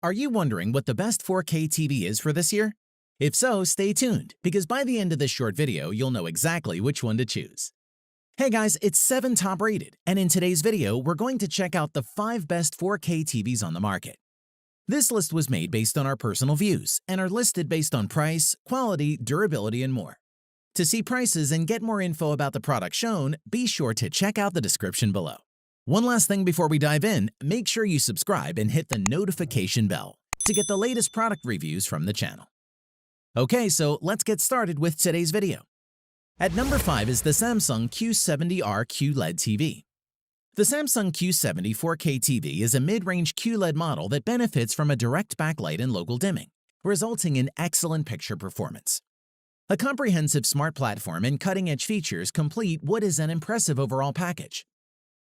Are you wondering what the best 4K TV is for this year? If so, stay tuned, because by the end of this short video, you'll know exactly which one to choose. Hey guys, it's 7 Top Rated, and in today's video, we're going to check out the 5 best 4K TVs on the market. This list was made based on our personal views and are listed based on price, quality, durability, and more. To see prices and get more info about the product shown, be sure to check out the description below. One last thing before we dive in, make sure you subscribe and hit the notification bell to get the latest product reviews from the channel. Okay, so let's get started with today's video. At number 5 is the Samsung Q70R QLED TV. The Samsung Q70 4K TV is a mid-range QLED model that benefits from a direct backlight and local dimming, resulting in excellent picture performance. A comprehensive smart platform and cutting-edge features complete what is an impressive overall package.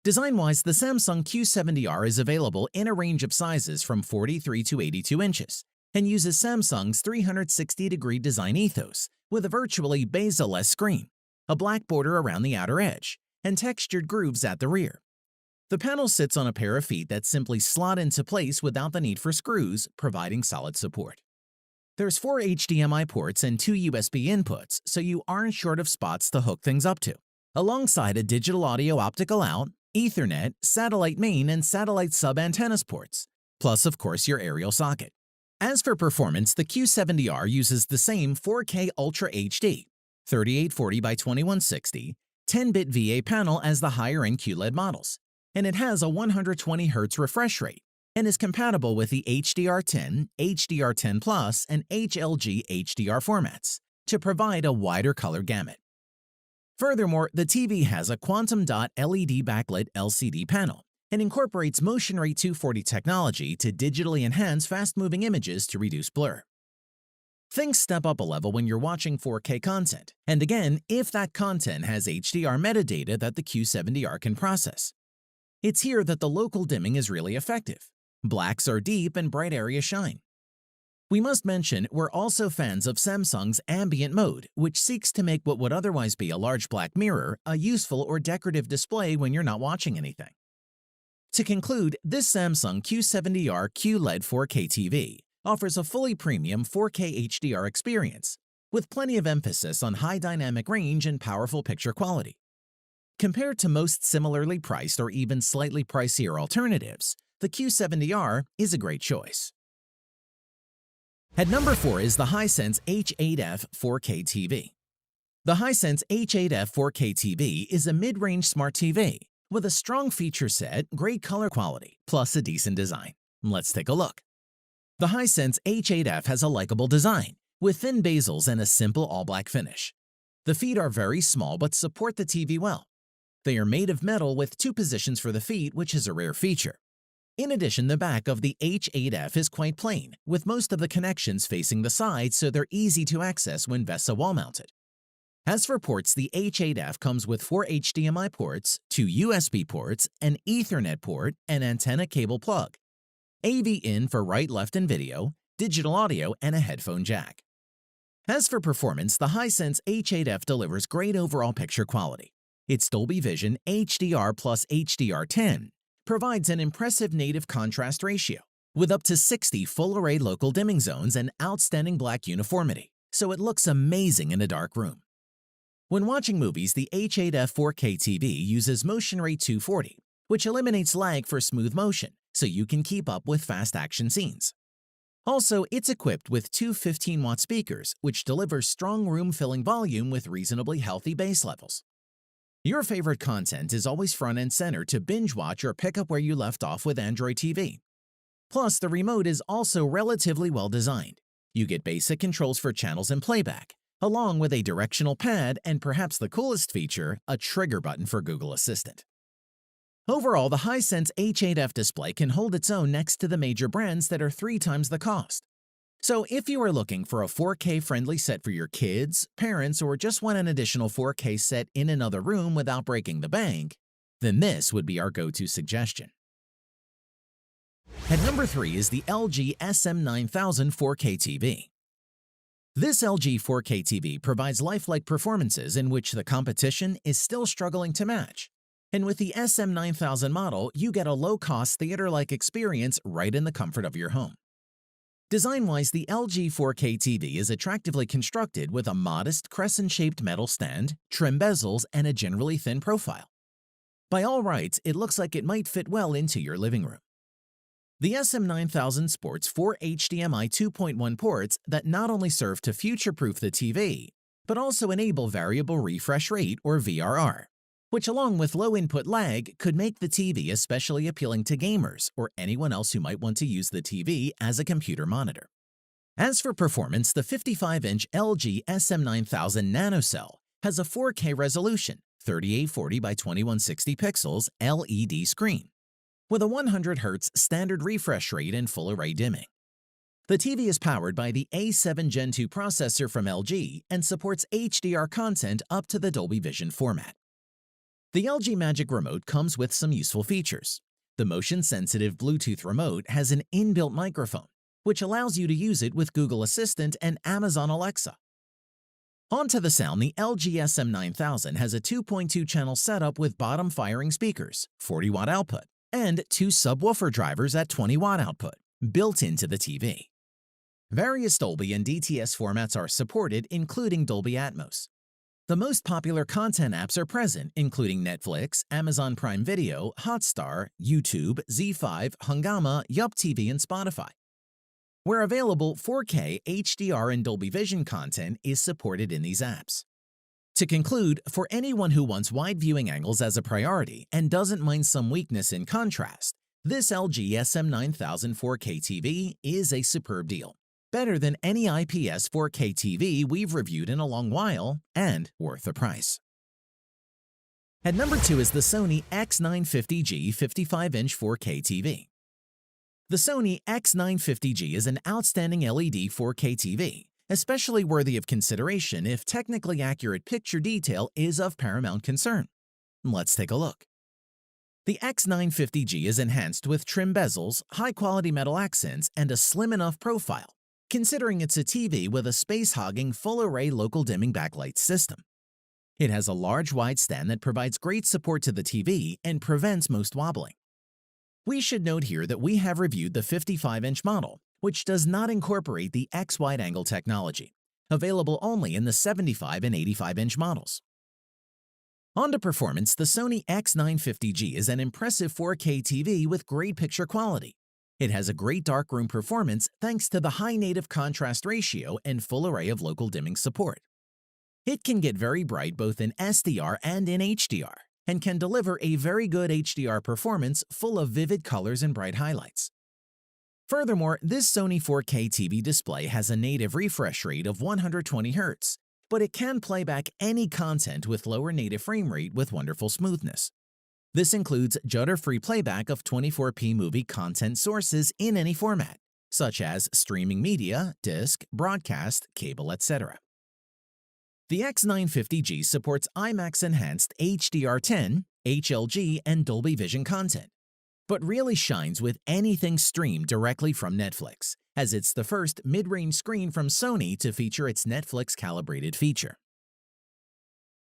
Design-wise, the Samsung Q70R is available in a range of sizes from 43 to 82 inches and uses Samsung's 360-degree design ethos with a virtually bezel-less screen, a black border around the outer edge, and textured grooves at the rear. The panel sits on a pair of feet that simply slot into place without the need for screws, providing solid support. There's 4 HDMI ports and 2 USB inputs, so you aren't short of spots to hook things up to, alongside a digital audio optical out, Ethernet, satellite main, and satellite sub-antennas ports, plus of course your aerial socket. As for performance, the Q70R uses the same 4K Ultra HD, 3840 by 2160, 10-bit VA panel as the higher-end QLED models, and it has a 120Hz refresh rate and is compatible with the HDR10, HDR10 Plus, and HLG HDR formats to provide a wider color gamut. Furthermore, the TV has a quantum dot LED backlit LCD panel and incorporates motion rate 240 technology to digitally enhance fast-moving images to reduce blur. Things step up a level when you're watching 4K content, and again, if that content has HDR metadata that the Q70R can process. It's here that the local dimming is really effective. Blacks are deep and bright areas shine. We must mention we're also fans of Samsung's ambient mode, which seeks to make what would otherwise be a large black mirror a useful or decorative display when you're not watching anything. To conclude, this Samsung Q70R QLED 4K TV offers a fully premium 4K HDR experience, with plenty of emphasis on high dynamic range and powerful picture quality. Compared to most similarly priced or even slightly pricier alternatives, the Q70R is a great choice. At number 4 is the Hisense H8F 4K TV. The Hisense H8F 4K TV is a mid-range smart TV with a strong feature set, great color quality, plus a decent design. Let's take a look. The Hisense H8F has a likable design, with thin bezels and a simple all-black finish. The feet are very small but support the TV well. They are made of metal with 2 positions for the feet, which is a rare feature. In addition, the back of the H8F is quite plain, with most of the connections facing the side so they're easy to access when VESA wall-mounted. As for ports, the H8F comes with 4 HDMI ports, 2 USB ports, an Ethernet port, an antenna cable plug, AV in for right, left, and video, digital audio, and a headphone jack. As for performance, the Hisense H8F delivers great overall picture quality. Its Dolby Vision HDR plus HDR10 provides an impressive native contrast ratio, with up to 60 full-array local dimming zones and outstanding black uniformity, so it looks amazing in a dark room. When watching movies, the H8F 4K TV uses motion rate 240, which eliminates lag for smooth motion, so you can keep up with fast action scenes. Also, it's equipped with 2 15-watt speakers, which deliver strong room-filling volume with reasonably healthy bass levels. Your favorite content is always front and center to binge watch or pick up where you left off with Android TV. Plus, the remote is also relatively well designed. You get basic controls for channels and playback, along with a directional pad and perhaps the coolest feature, a trigger button for Google Assistant. Overall, the Hisense H8F display can hold its own next to the major brands that are 3 times the cost. So if you are looking for a 4K-friendly set for your kids, parents, or just want an additional 4K set in another room without breaking the bank, then this would be our go-to suggestion. At number 3 is the LG SM9000 4K TV. This LG 4K TV provides lifelike performances in which the competition is still struggling to match. And with the SM9000 model, you get a low-cost theater-like experience right in the comfort of your home. Design-wise, the LG 4K TV is attractively constructed with a modest crescent-shaped metal stand, trim bezels, and a generally thin profile. By all rights, it looks like it might fit well into your living room. The SM9000 sports 4 HDMI 2.1 ports that not only serve to future-proof the TV, but also enable variable refresh rate or VRR, which along with low input lag could make the TV especially appealing to gamers or anyone else who might want to use the TV as a computer monitor. As for performance, the 55-inch LG SM9000 NanoCell has a 4K resolution, 3840 by 2160 pixels LED screen, with a 100 Hz standard refresh rate and full array dimming. The TV is powered by the A7 Gen 2 processor from LG and supports HDR content up to the Dolby Vision format. The LG Magic Remote comes with some useful features. The motion-sensitive Bluetooth remote has an inbuilt microphone, which allows you to use it with Google Assistant and Amazon Alexa. On to the sound, the LG SM9000 has a 2.2-channel setup with bottom-firing speakers, 40-watt output, and 2 subwoofer drivers at 20-watt output, built into the TV. Various Dolby and DTS formats are supported, including Dolby Atmos. The most popular content apps are present, including Netflix, Amazon Prime Video, Hotstar, YouTube, Z5, Hungama, Yup TV, and Spotify. Where available, 4K, HDR, and Dolby Vision content is supported in these apps. To conclude, for anyone who wants wide viewing angles as a priority and doesn't mind some weakness in contrast, this LG SM9000 4K TV is a superb deal. Better than any IPS 4K TV we've reviewed in a long while, and worth the price. At number 2 is the Sony X950G 55-inch 4K TV. The Sony X950G is an outstanding LED 4K TV, especially worthy of consideration if technically accurate picture detail is of paramount concern. Let's take a look. The X950G is enhanced with trim bezels, high-quality metal accents, and a slim enough profile, considering it's a TV with a space-hogging full-array local dimming backlight system. It has a large wide stand that provides great support to the TV and prevents most wobbling. We should note here that we have reviewed the 55-inch model, which does not incorporate the X wide-angle technology, available only in the 75 and 85-inch models. On to performance, the Sony X950G is an impressive 4K TV with great picture quality. It has a great darkroom performance thanks to the high native contrast ratio and full array of local dimming support. It can get very bright both in SDR and in HDR, and can deliver a very good HDR performance full of vivid colors and bright highlights. Furthermore, this Sony 4K TV display has a native refresh rate of 120 Hz, but it can play back any content with lower native frame rate with wonderful smoothness. This includes judder-free playback of 24p movie content sources in any format, such as streaming media, disc, broadcast, cable, etc. The X950G supports IMAX-enhanced HDR10, HLG, and Dolby Vision content, but really shines with anything streamed directly from Netflix, as it's the first mid-range screen from Sony to feature its Netflix-calibrated feature.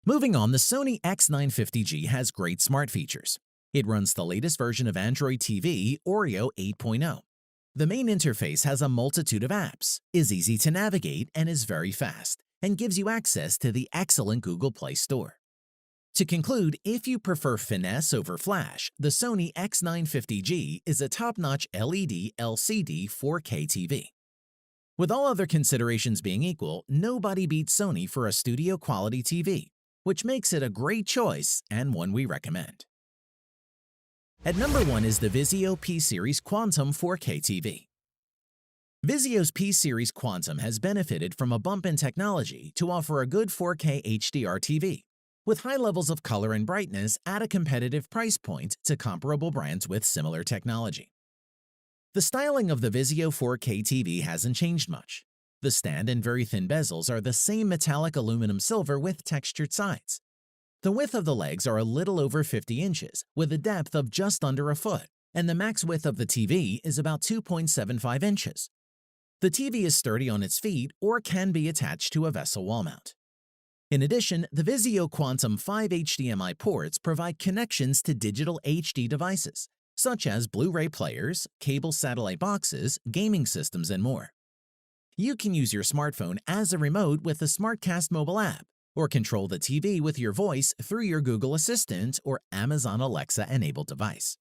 Moving on, the Sony X950G has great smart features. It runs the latest version of Android TV, Oreo 8.0. The main interface has a multitude of apps, is easy to navigate, and is very fast, and gives you access to the excellent Google Play Store. To conclude, if you prefer finesse over flash, the Sony X950G is a top-notch LED LCD 4K TV. With all other considerations being equal, nobody beats Sony for a studio-quality TV, which makes it a great choice and one we recommend. At number 1 is the Vizio P-Series Quantum 4K TV. Vizio's P-Series Quantum has benefited from a bump in technology to offer a good 4K HDR TV, with high levels of color and brightness at a competitive price point to comparable brands with similar technology. The styling of the Vizio 4K TV hasn't changed much. The stand and very thin bezels are the same metallic aluminum silver with textured sides. The width of the legs are a little over 50 inches, with a depth of just under a foot, and the max width of the TV is about 2.75 inches. The TV is sturdy on its feet or can be attached to a vessel wall mount. In addition, the Vizio Quantum 5 HDMI ports provide connections to digital HD devices, such as Blu-ray players, cable satellite boxes, gaming systems, and more. You can use your smartphone as a remote with the SmartCast mobile app, or control the TV with your voice through your Google Assistant or Amazon Alexa-enabled device.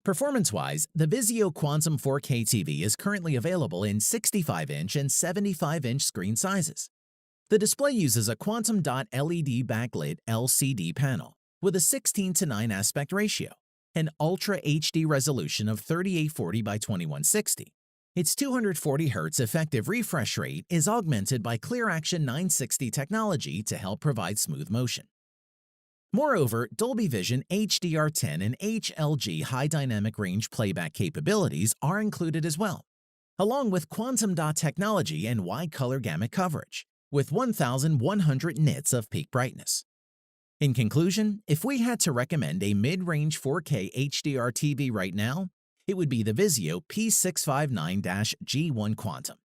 Performance-wise, the Vizio Quantum 4K TV is currently available in 65-inch and 75-inch screen sizes. The display uses a quantum dot LED backlit LCD panel with a 16:9 aspect ratio, an Ultra HD resolution of 3840 by 2160. Its 240 Hz effective refresh rate is augmented by Clear Action 960 technology to help provide smooth motion. Moreover, Dolby Vision HDR10 and HLG high dynamic range playback capabilities are included as well, along with quantum dot technology and wide color gamut coverage, with 1100 nits of peak brightness. In conclusion, if we had to recommend a mid-range 4K HDR TV right now, it would be the Vizio P659-G1 Quantum.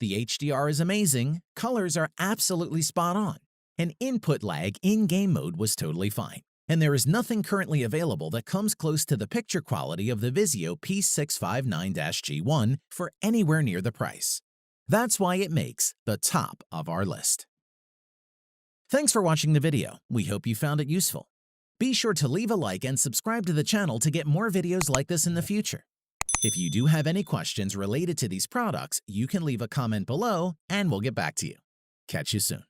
The HDR is amazing, colors are absolutely spot on, and input lag in game mode was totally fine. And there is nothing currently available that comes close to the picture quality of the Vizio P659-G1 for anywhere near the price. That's why it makes the top of our list. Thanks for watching the video. We hope you found it useful. Be sure to leave a like and subscribe to the channel to get more videos like this in the future. If you do have any questions related to these products, you can leave a comment below and we'll get back to you. Catch you soon.